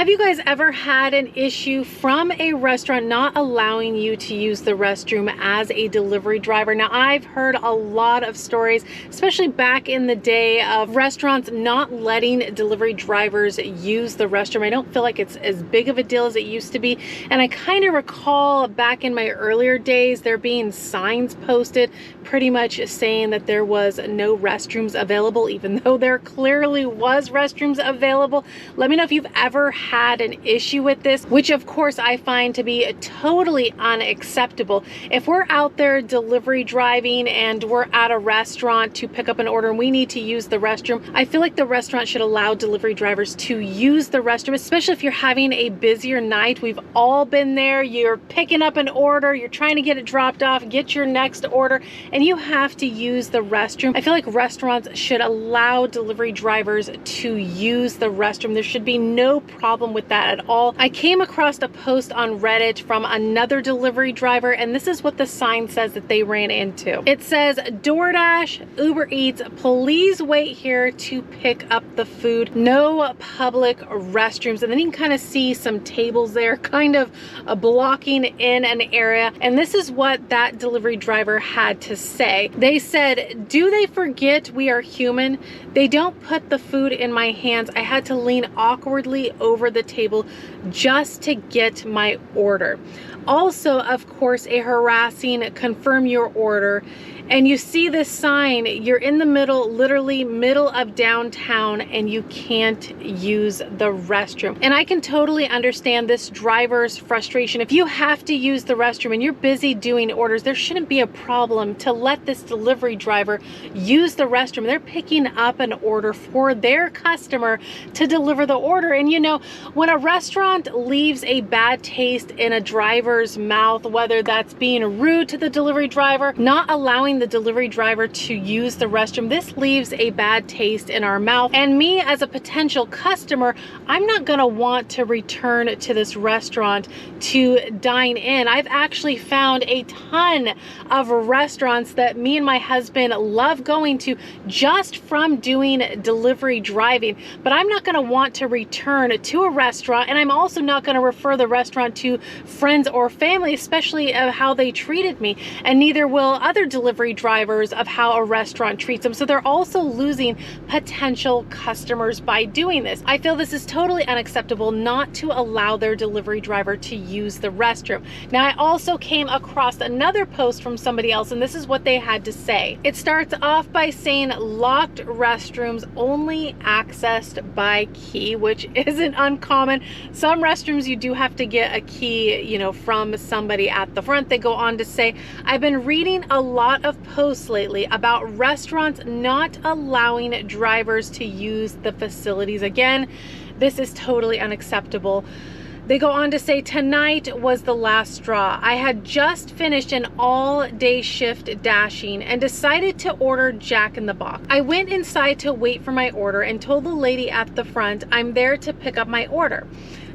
Have you guys ever had an issue from a restaurant not allowing you to use the restroom as a delivery driver? Now, I've heard a lot of stories, especially back in the day, of restaurants not letting delivery drivers use the restroom. I don't feel like it's as big of a deal as it used to be. And I kind of recall back in my earlier days, there being signs posted pretty much saying that there was no restrooms available, even though there clearly was restrooms available. Let me know if you've ever had an issue with this, which of course I find to be totally unacceptable. If we're out there delivery driving and we're at a restaurant to pick up an order and we need to use the restroom, I feel like the restaurant should allow delivery drivers to use the restroom, especially if you're having a busier night. We've all been there. You're picking up an order, you're trying to get it dropped off, get your next order, and you have to use the restroom. I feel like restaurants should allow delivery drivers to use the restroom. There should be no problem with that at all. I came across a post on Reddit from another delivery driver, and this is what the sign says that they ran into. It says, DoorDash, Uber Eats, please wait here to pick up the food. No public restrooms. And then you can kind of see some tables there kind of blocking in an area. And this is what that delivery driver had to say. They said, do they forget we are human? They don't put the food in my hands. I had to lean awkwardly over the table just to get my order. Also, of course, a harassing confirm your order. And you see this sign, you're in the middle, literally middle of downtown, and you can't use the restroom. And I can totally understand this driver's frustration. If you have to use the restroom and you're busy doing orders, there shouldn't be a problem to let this delivery driver use the restroom. They're picking up an order for their customer to deliver the order. And you know, when a restaurant leaves a bad taste in a driver's mouth, whether that's being rude to the delivery driver, not allowing the delivery driver to use the restroom, this leaves a bad taste in our mouth. And me as a potential customer, I'm not gonna want to return to this restaurant to dine in. I've actually found a ton of restaurants that me and my husband love going to just from doing delivery driving, but I'm not gonna want to return to a restaurant, and I'm also not gonna refer the restaurant to friends or family, especially of how they treated me, and neither will other delivery drivers of how a restaurant treats them. So they're also losing potential customers by doing this. I feel this is totally unacceptable not to allow their delivery driver to use the restroom. Now, I also came across another post from somebody else, and this is what they had to say. It starts off by saying locked restrooms only accessed by key, which isn't uncommon. Some restrooms you do have to get a key, you know, from somebody at the front. They go on to say, I've been reading a lot of posts lately about restaurants not allowing drivers to use the facilities. Again, this is totally unacceptable. They go on to say, tonight was the last straw. I had just finished an all-day shift dashing and decided to order Jack in the Box. I went inside to wait for my order and told the lady at the front I'm there to pick up my order.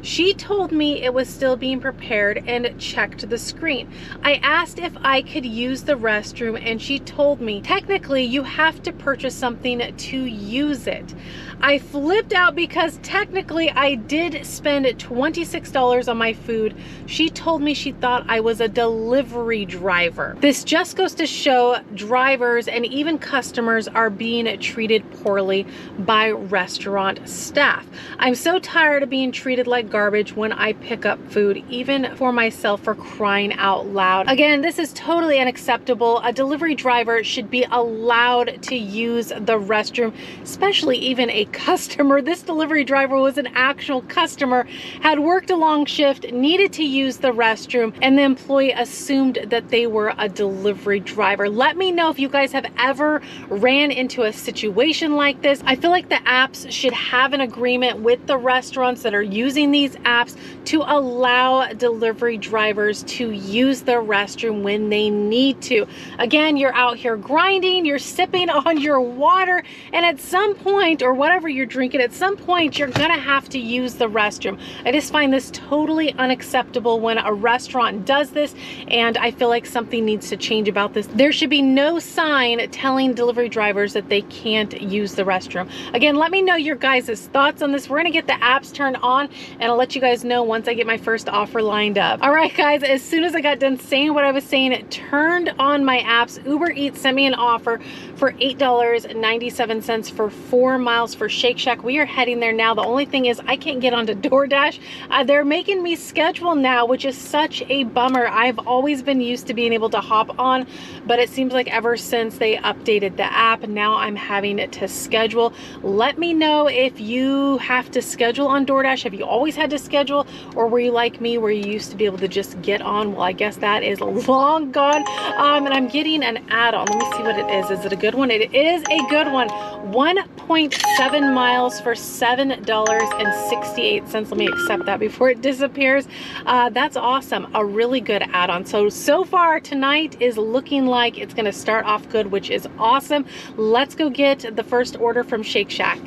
She told me it was still being prepared and checked the screen. I asked if I could use the restroom, and she told me, technically you have to purchase something to use it. I flipped out because technically I did spend $26 on my food. She told me she thought I was a delivery driver. This just goes to show drivers and even customers are being treated poorly by restaurant staff. I'm so tired of being treated like garbage when I pick up food, even for myself, for crying out loud. Again, this is totally unacceptable. A delivery driver should be allowed to use the restroom, especially even a customer. This delivery driver was an actual customer, had worked a long shift, needed to use the restroom, and the employee assumed that they were a delivery driver. Let me know if you guys have ever ran into a situation like this. I feel like the apps should have an agreement with the restaurants that are using these apps to allow delivery drivers to use the restroom when they need to. Again, you're out here grinding, you're sipping on your water, and at some point, or whatever you're drinking, at some point you're gonna have to use the restroom. I just find this totally unacceptable when a restaurant does this, and I feel like something needs to change about this. There should be no sign telling delivery drivers that they can't use the restroom. Again, let me know your guys' thoughts on this. We're gonna get the apps turned on, and and I'll let you guys know once I get my first offer lined up. All right, guys, as soon as I got done saying what I was saying, it turned on my apps. Uber Eats sent me an offer for $8.97 for 4 miles for Shake Shack. We are heading there now. The only thing is I can't get onto DoorDash. They're making me schedule now, which is such a bummer. I've always been used to being able to hop on, but it seems like ever since they updated the app, now I'm having to schedule. Let me know if you have to schedule on DoorDash. Have you always had to schedule, or were you like me where you used to be able to just get on? Well, I guess that is long gone. And I'm getting an add-on. Let me see what it is. Is it a good one? It is a good one. 1.7 miles for $7.68. Let me accept that before it disappears. That's awesome. A really good add-on. So far tonight is looking like it's going to start off good, which is awesome. Let's go get the first order from Shake Shack.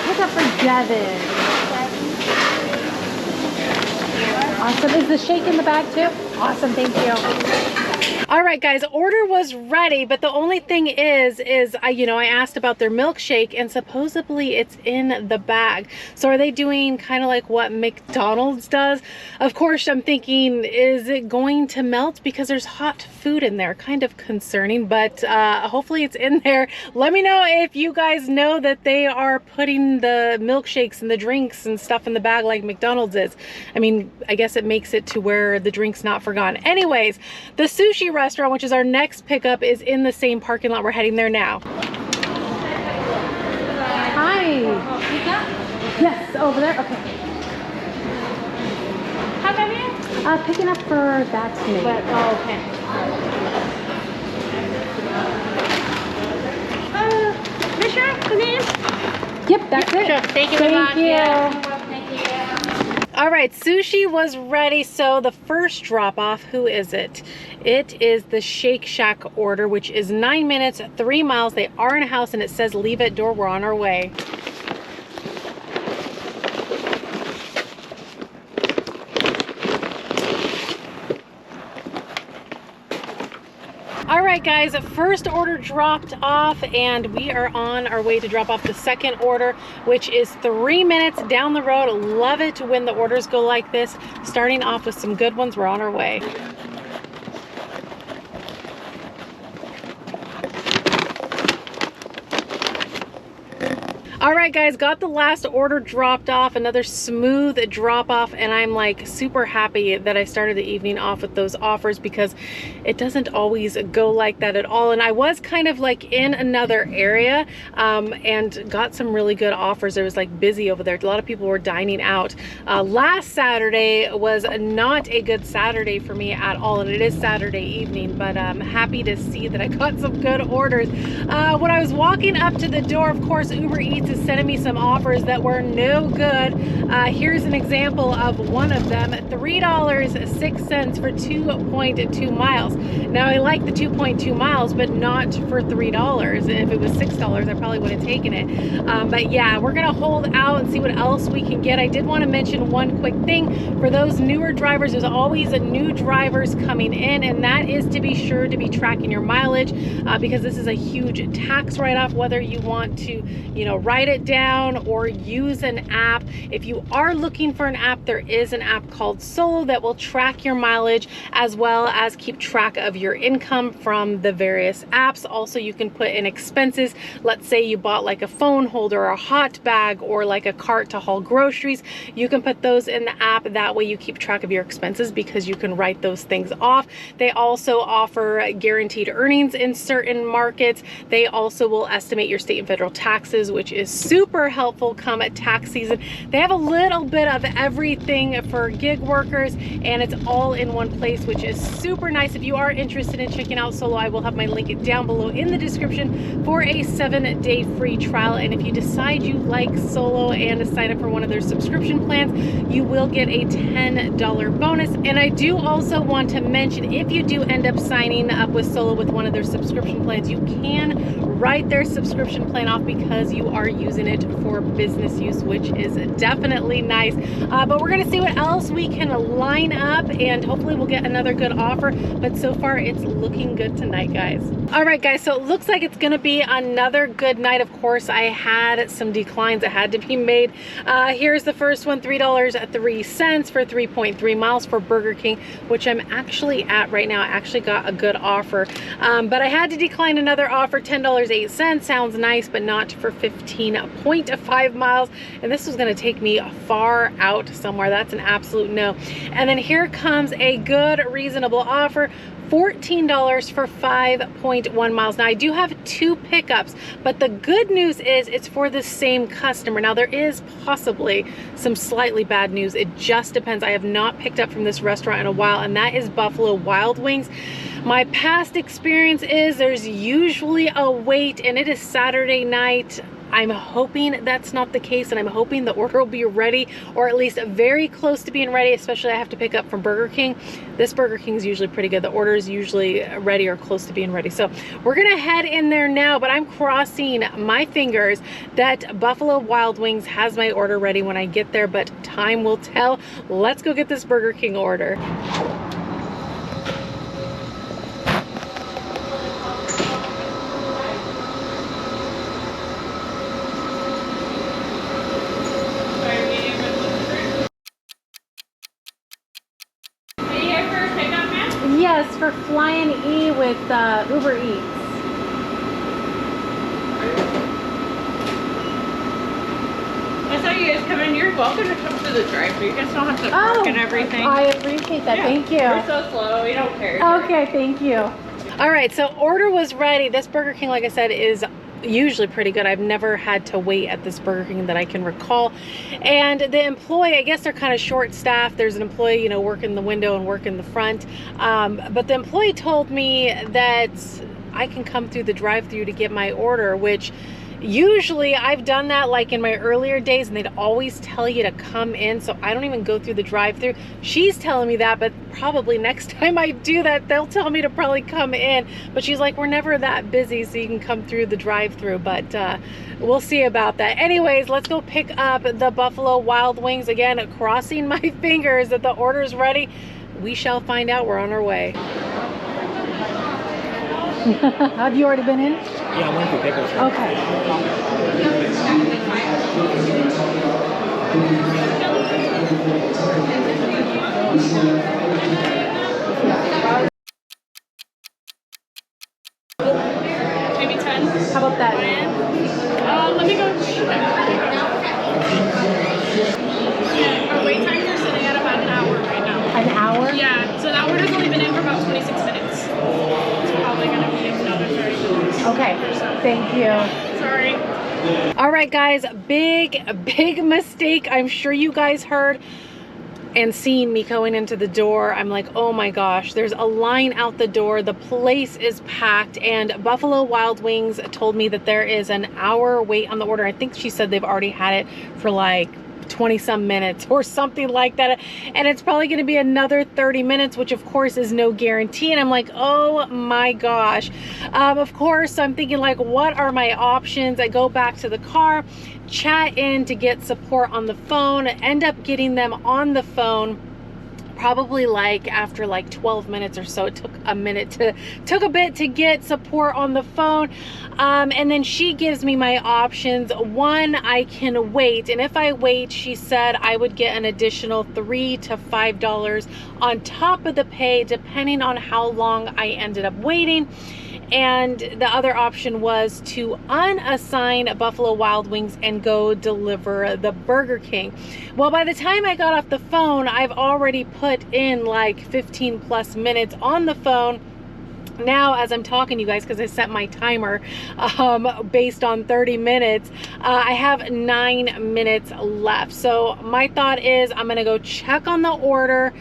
Pick up for Devin. Awesome. Is the shake in the bag too? Awesome. Thank you. All right, guys, order was ready, but the only thing is I asked about their milkshake, and supposedly it's in the bag. So are they doing kind of like what McDonald's does? Of course, I'm thinking, is it going to melt? Because there's hot food in there. Kind of concerning, but hopefully it's in there. Let me know if you guys know that they are putting the milkshakes and the drinks and stuff in the bag like McDonald's is. I mean, I guess it makes it to where the drink's not forgotten. Anyways, the sushi restaurant, which is our next pickup, is in the same parking lot. We're heading there now. Hi. Yes, over there. Okay. How come you? Picking up for that today. Oh, okay. Michelle, the name? Yep, that's it. Sure. Thank you very much. Thank you. Yeah. Thank you. All right, sushi was ready. So the first drop off, who is it? It is the Shake Shack order, which is 9 minutes, 3 miles. They are in a house and it says leave at door. We're on our way. All right, guys, first order dropped off and we are on our way to drop off the second order, which is 3 minutes down the road. Love it when the orders go like this. Starting off with some good ones. We're on our way. All right, guys, got the last order dropped off, another smooth drop off, and I'm like super happy that I started the evening off with those offers because it doesn't always go like that at all. And I was kind of like in another area and got some really good offers. It was like busy over there. A lot of people were dining out. Last Saturday was not a good Saturday for me at all, and it is Saturday evening, but I'm happy to see that I got some good orders. When I was walking up to the door, of course, Uber Eats is sending me some offers that were no good. Here's an example of one of them. $3.06 for 2.2 miles. Now, I like the 2.2 miles, but not for $3. If it was $6, I probably would have taken it. But yeah, we're gonna hold out and see what else we can get. I did want to mention one quick thing. For those newer drivers, there's always a new drivers coming in, and that is to be sure to be tracking your mileage because this is a huge tax write-off, whether you want to, write it down or use an app. If you are looking for an app, there is an app called Solo that will track your mileage as well as keep track of your income from the various apps. Also, you can put in expenses. Let's say you bought like a phone holder or a hot bag or like a cart to haul groceries. You can put those in the app. That way you keep track of your expenses because you can write those things off. They also offer guaranteed earnings in certain markets. They also will estimate your state and federal taxes, which is is super helpful come tax season. They have a little bit of everything for gig workers, and it's all in one place, which is super nice. If you are interested in checking out Solo, I will have my link down below in the description for a 7-day free trial. And if you decide you like Solo and sign up for one of their subscription plans, you will get a $10 bonus. And I do also want to mention, if you do end up signing up with Solo with one of their subscription plans, you can write their subscription plan off because you are using it for business use, which is definitely nice. But we're gonna see what else we can line up, and hopefully we'll get another good offer. But so far it's looking good tonight, guys. All right, guys, so it looks like it's gonna be another good night. Of course, I had some declines that had to be made. Here's the first one, $3.03 for 3.3 miles for Burger King, which I'm actually at right now. I actually got a good offer, but I had to decline another offer, $10.08. Sounds nice, but not for 15.5 miles. And this was gonna take me far out somewhere. That's an absolute no. And then here comes a good, reasonable offer, $14 for 5.1 miles. Now I do have 2 pickups, but the good news is it's for the same customer. Now there is possibly some slightly bad news. It just depends. I have not picked up from this restaurant in a while, and that is Buffalo Wild Wings. My past experience is there's usually a wait, and it is Saturday night. I'm hoping that's not the case, and I'm hoping the order will be ready, or at least very close to being ready, especially I have to pick up from Burger King. This Burger King is usually pretty good. The order is usually ready or close to being ready. So we're gonna head in there now, but I'm crossing my fingers that Buffalo Wild Wings has my order ready when I get there, but time will tell. Let's go get this Burger King order. Yes, for Flying E with Uber Eats. I saw you guys come in. You're welcome to come to the drive-thru. You guys don't have to park and everything. I appreciate that. Yeah. Thank you. You're so slow. We don't care. Okay, thank you. All right, so order was ready. This Burger King, like I said, is usually pretty good. I've never had to wait at this Burger King that I can recall. And the employee, I guess they're kind of short staffed. There's an employee, you know, working the window and working the front. But the employee told me that I can come through the drive-thru to get my order, which usually I've done that like in my earlier days, and they'd always tell you to come in, so I don't even go through the drive-thru. She's telling me that, but probably next time I do that, they'll tell me to probably come in. But she's like, we're never that busy, so you can come through the drive-thru. But we'll see about that. Anyways, let's go pick up the Buffalo Wild Wings. Again, crossing my fingers that the order's ready. We shall find out. We're on our way. Have you already been in? Yeah, I went to pickles. Okay. Maybe 10. How about that? Let me go check. Yeah, our wait times are sitting at about an hour right now. An hour? Yeah, so that order's only been in for about 26 minutes. It's probably going to be another 30 minutes. Okay, thank you. Sorry. All right, guys, big mistake. I'm sure you guys heard and seen me going into the door. I'm like, oh my gosh, there's a line out the door. The place is packed, and Buffalo Wild Wings told me that there is an hour wait on the order. I think she said they've already had it for like 20 some minutes or something like that, and it's probably going to be another 30 minutes, which of course is no guarantee. And I'm like, oh my gosh. Of course I'm thinking, like, what are my options? I go back to the car, chat in to get support on the phone, end up getting them on the phone probably like after like 12 minutes or so. It took a bit to get support on the phone. And then she gives me my options. One, I can wait, and if I wait, she said I would get an additional $3 to $5 on top of the pay, depending on how long I ended up waiting. And the other option was to unassign Buffalo Wild Wings and go deliver the Burger King. Well, by the time I got off the phone, I've already put in like 15 plus minutes on the phone. Now, as I'm talking to you guys, because I set my timer based on 30 minutes, I have 9 minutes left. So my thought is I'm gonna go check on the order,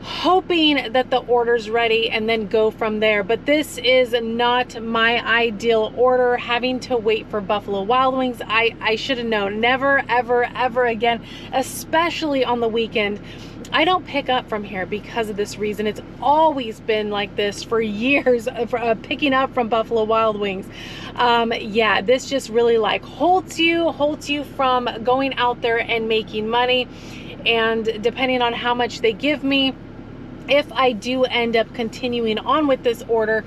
hoping that the order's ready, and then go from there. But this is not my ideal order, having to wait for Buffalo Wild Wings. I should have known. Never, ever, ever again, especially on the weekend. I don't pick up from here because of this reason. It's always been like this for years, picking up from Buffalo Wild Wings. Yeah, this just really like halts you from going out there and making money. And depending on how much they give me, if I do end up continuing on with this order,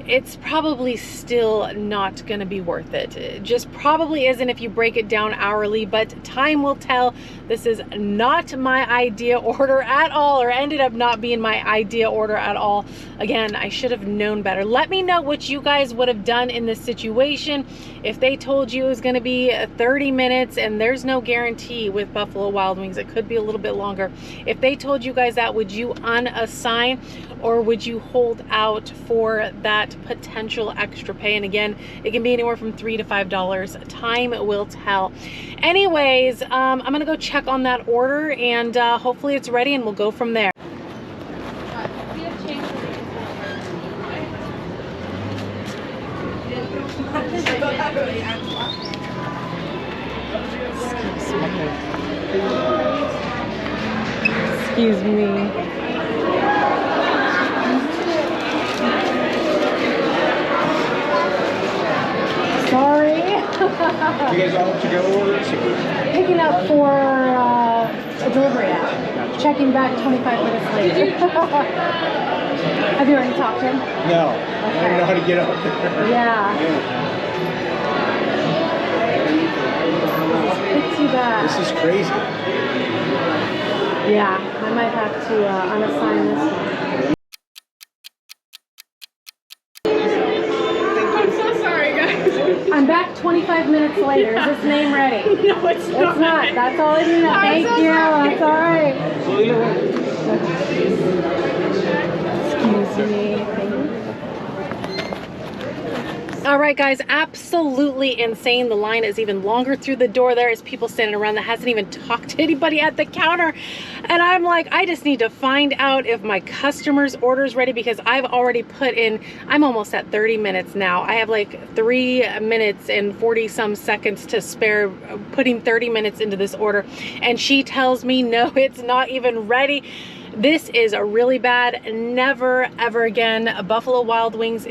it's probably still not going to be worth it. It just probably isn't if you break it down hourly, but time will tell. This is not my idea order at all, or ended up not being my idea order at all. Again, I should have known better. Let me know what you guys would have done in this situation. If they told you it was going to be 30 minutes, and there's no guarantee with Buffalo Wild Wings, it could be a little bit longer. If they told you guys that, would you unassign, or would you hold out for that potential extra pay? And again, it can be anywhere from $3 to $5. Time will tell. Anyways, I'm gonna go check on that order, and hopefully it's ready, and we'll go from there. Excuse me. Sorry. You guys all together orders? Picking up for a delivery app. Checking back 25 minutes later. Have you already talked to him? No. Okay. I don't know how to get up there. Yeah. It's too bad. This is crazy. Yeah, I might have to unassign this one. I'm so sorry, guys. I'm back 25 minutes later. Is this name ready? No, it's not. It's not. That's all I need to know. I'm Thank so you. sorry. That's all right. Excuse me. Thank you. All right, guys, absolutely insane. The line is even longer through the door. There is people standing around that hasn't even talked to anybody at the counter. And I'm like, I just need to find out if my customer's order is ready, because I've already put in, I'm almost at 30 minutes now. I have like 3 minutes and 40 some seconds to spare, putting 30 minutes into this order. And she tells me, no, it's not even ready. This is a really bad. Never, ever again. Buffalo Wild Wings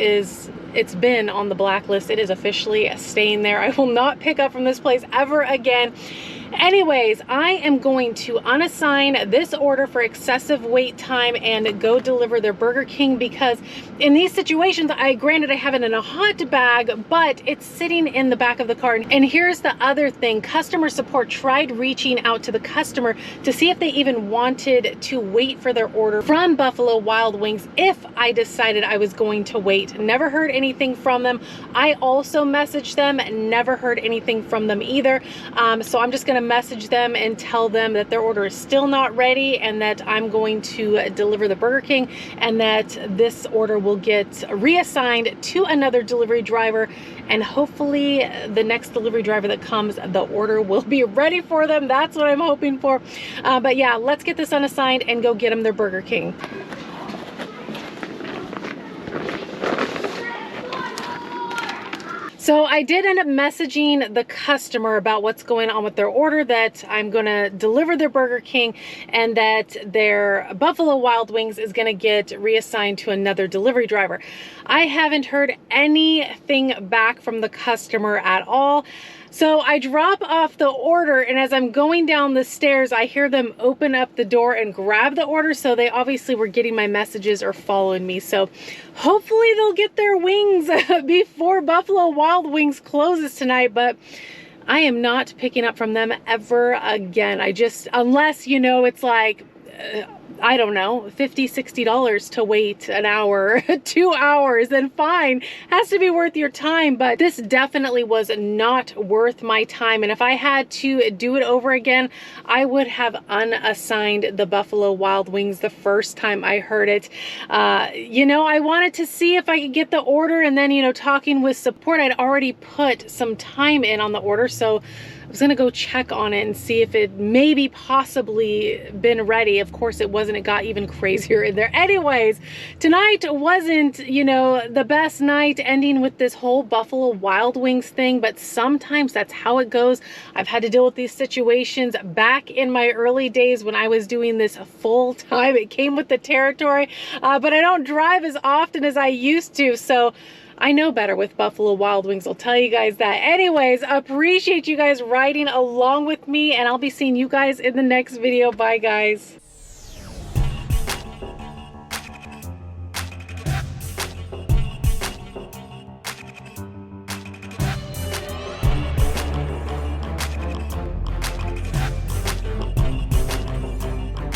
it's been on the blacklist. It is officially staying there. I will not pick up from this place ever again. Anyways, I am going to unassign this order for excessive wait time and go deliver their Burger King, because in these situations, granted I have it in a hot bag, but it's sitting in the back of the cart. And here's the other thing. Customer support tried reaching out to the customer to see if they even wanted to wait for their order from Buffalo Wild Wings if I decided I was going to wait. Never heard anything from them. I also messaged them, never heard anything from them either. So I'm just gonna message them and tell them that their order is still not ready, and that I'm going to deliver the Burger King, and that this order will get reassigned to another delivery driver, and hopefully the next delivery driver that comes, the order will be ready for them. That's what I'm hoping for. But yeah, let's get this unassigned and go get them their Burger King. So I did end up messaging the customer about what's going on with their order, that I'm gonna deliver their Burger King, and that their Buffalo Wild Wings is gonna get reassigned to another delivery driver. I haven't heard anything back from the customer at all. So I drop off the order, and as I'm going down the stairs, I hear them open up the door and grab the order. So they obviously were getting my messages or following me. So hopefully they'll get their wings before Buffalo Wild Wings closes tonight. But I am not picking up from them ever again. Unless, you know, it's like I don't know, $50, $60 to wait an hour, 2 hours, then fine, has to be worth your time. But this definitely was not worth my time. And if I had to do it over again, I would have unassigned the Buffalo Wild Wings the first time I heard it. You know, I wanted to see if I could get the order, and then, you know, talking with support, I'd already put some time in on the order. So I was gonna go check on it and see if it maybe possibly been ready. Of course it wasn't. It got even crazier in there. Anyways, tonight wasn't, you know, the best night, ending with this whole Buffalo Wild Wings thing, but sometimes that's how it goes. I've had to deal with these situations back in my early days when I was doing this full time. It came with the territory, but I don't drive as often as I used to, so I know better with Buffalo Wild Wings, I'll tell you guys that. Anyways, appreciate you guys riding along with me, and I'll be seeing you guys in the next video. Bye, guys.